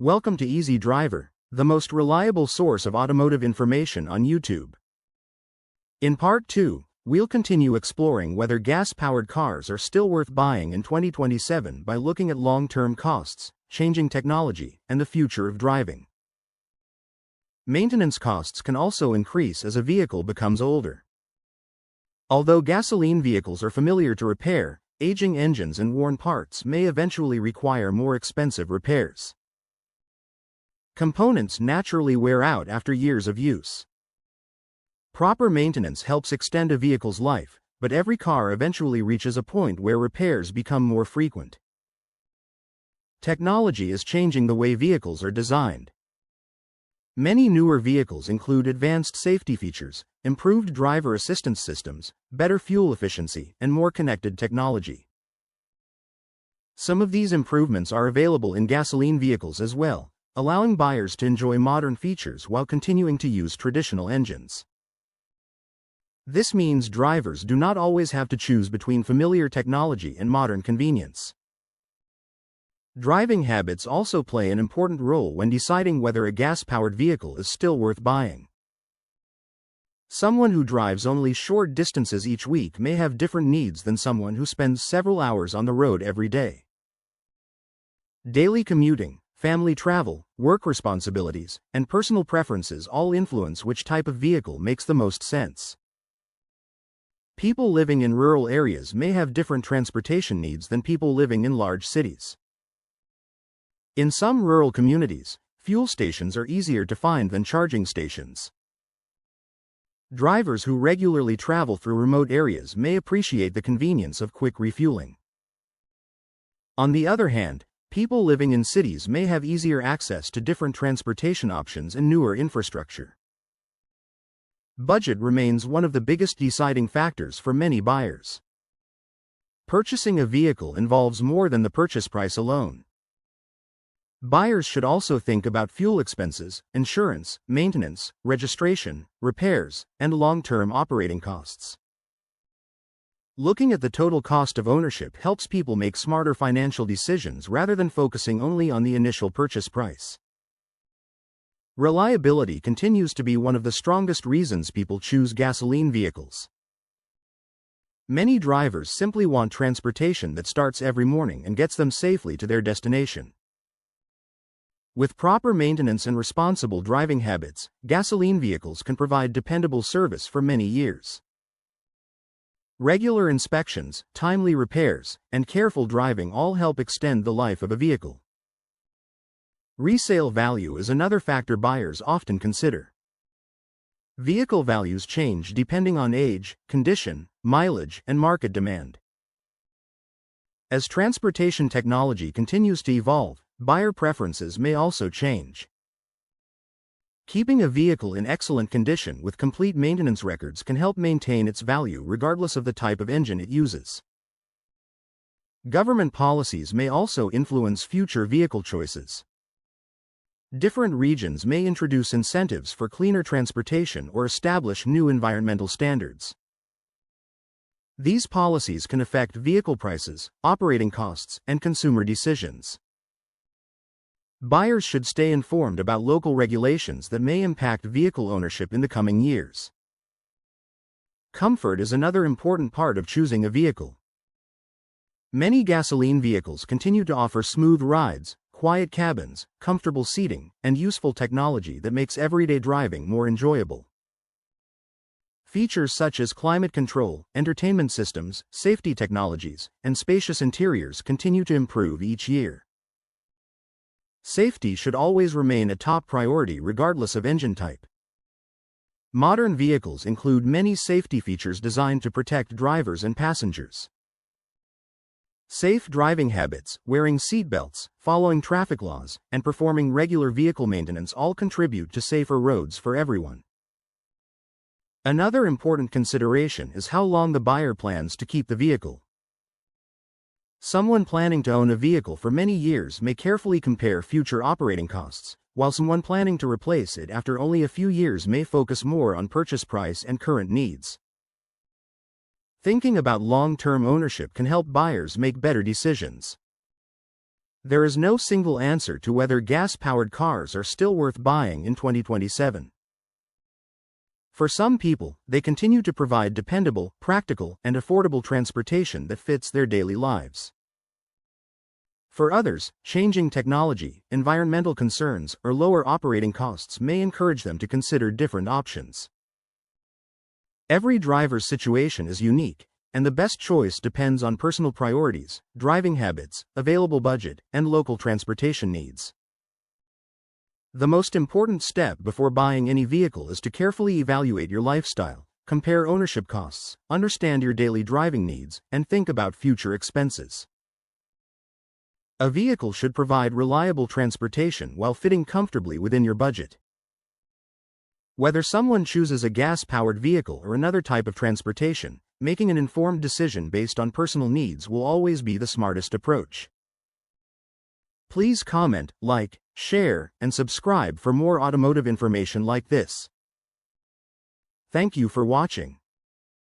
Welcome to Easy Driver, the most reliable source of automotive information on YouTube. In Part 2, we'll continue exploring whether gas-powered cars are still worth buying in 2027 by looking at long-term costs, changing technology, and the future of driving. Maintenance costs can also increase as a vehicle becomes older. Although gasoline vehicles are familiar to repair, aging engines and worn parts may eventually require more expensive repairs. Components naturally wear out after years of use. Proper maintenance helps extend a vehicle's life, but every car eventually reaches a point where repairs become more frequent. Technology is changing the way vehicles are designed. Many newer vehicles include advanced safety features, improved driver assistance systems, better fuel efficiency, and more connected technology. Some of these improvements are available in gasoline vehicles as well, allowing buyers to enjoy modern features while continuing to use traditional engines. This means drivers do not always have to choose between familiar technology and modern convenience. Driving habits also play an important role when deciding whether a gas-powered vehicle is still worth buying. Someone who drives only short distances each week may have different needs than someone who spends several hours on the road every day. Daily commuting, family travel, work responsibilities, and personal preferences all influence which type of vehicle makes the most sense. People living in rural areas may have different transportation needs than people living in large cities. In some rural communities, fuel stations are easier to find than charging stations. Drivers who regularly travel through remote areas may appreciate the convenience of quick refueling. On the other hand, people living in cities may have easier access to different transportation options and newer infrastructure. Budget remains one of the biggest deciding factors for many buyers. Purchasing a vehicle involves more than the purchase price alone. Buyers should also think about fuel expenses, insurance, maintenance, registration, repairs, and long-term operating costs. Looking at the total cost of ownership helps people make smarter financial decisions rather than focusing only on the initial purchase price. Reliability continues to be one of the strongest reasons people choose gasoline vehicles. Many drivers simply want transportation that starts every morning and gets them safely to their destination. With proper maintenance and responsible driving habits, gasoline vehicles can provide dependable service for many years. Regular inspections, timely repairs, and careful driving all help extend the life of a vehicle. Resale value is another factor buyers often consider. Vehicle values change depending on age, condition, mileage, and market demand. As transportation technology continues to evolve, buyer preferences may also change. Keeping a vehicle in excellent condition with complete maintenance records can help maintain its value regardless of the type of engine it uses. Government policies may also influence future vehicle choices. Different regions may introduce incentives for cleaner transportation or establish new environmental standards. These policies can affect vehicle prices, operating costs, and consumer decisions. Buyers should stay informed about local regulations that may impact vehicle ownership in the coming years. Comfort is another important part of choosing a vehicle. Many gasoline vehicles continue to offer smooth rides, quiet cabins, comfortable seating, and useful technology that makes everyday driving more enjoyable. Features such as climate control, entertainment systems, safety technologies, and spacious interiors continue to improve each year. Safety should always remain a top priority regardless of engine type. Modern vehicles include many safety features designed to protect drivers and passengers. Safe driving habits, wearing seatbelts, following traffic laws, and performing regular vehicle maintenance all contribute to safer roads for everyone. Another important consideration is how long the buyer plans to keep the vehicle. Someone planning to own a vehicle for many years may carefully compare future operating costs, while someone planning to replace it after only a few years may focus more on purchase price and current needs. Thinking about long-term ownership can help buyers make better decisions. There is no single answer to whether gas-powered cars are still worth buying in 2027. For some people, they continue to provide dependable, practical, and affordable transportation that fits their daily lives. For others, changing technology, environmental concerns, or lower operating costs may encourage them to consider different options. Every driver's situation is unique, and the best choice depends on personal priorities, driving habits, available budget, and local transportation needs. The most important step before buying any vehicle is to carefully evaluate your lifestyle, compare ownership costs, understand your daily driving needs, and think about future expenses. A vehicle should provide reliable transportation while fitting comfortably within your budget. Whether someone chooses a gas-powered vehicle or another type of transportation, making an informed decision based on personal needs will always be the smartest approach. Please comment, like, share, and subscribe for more automotive information like this. Thank you for watching.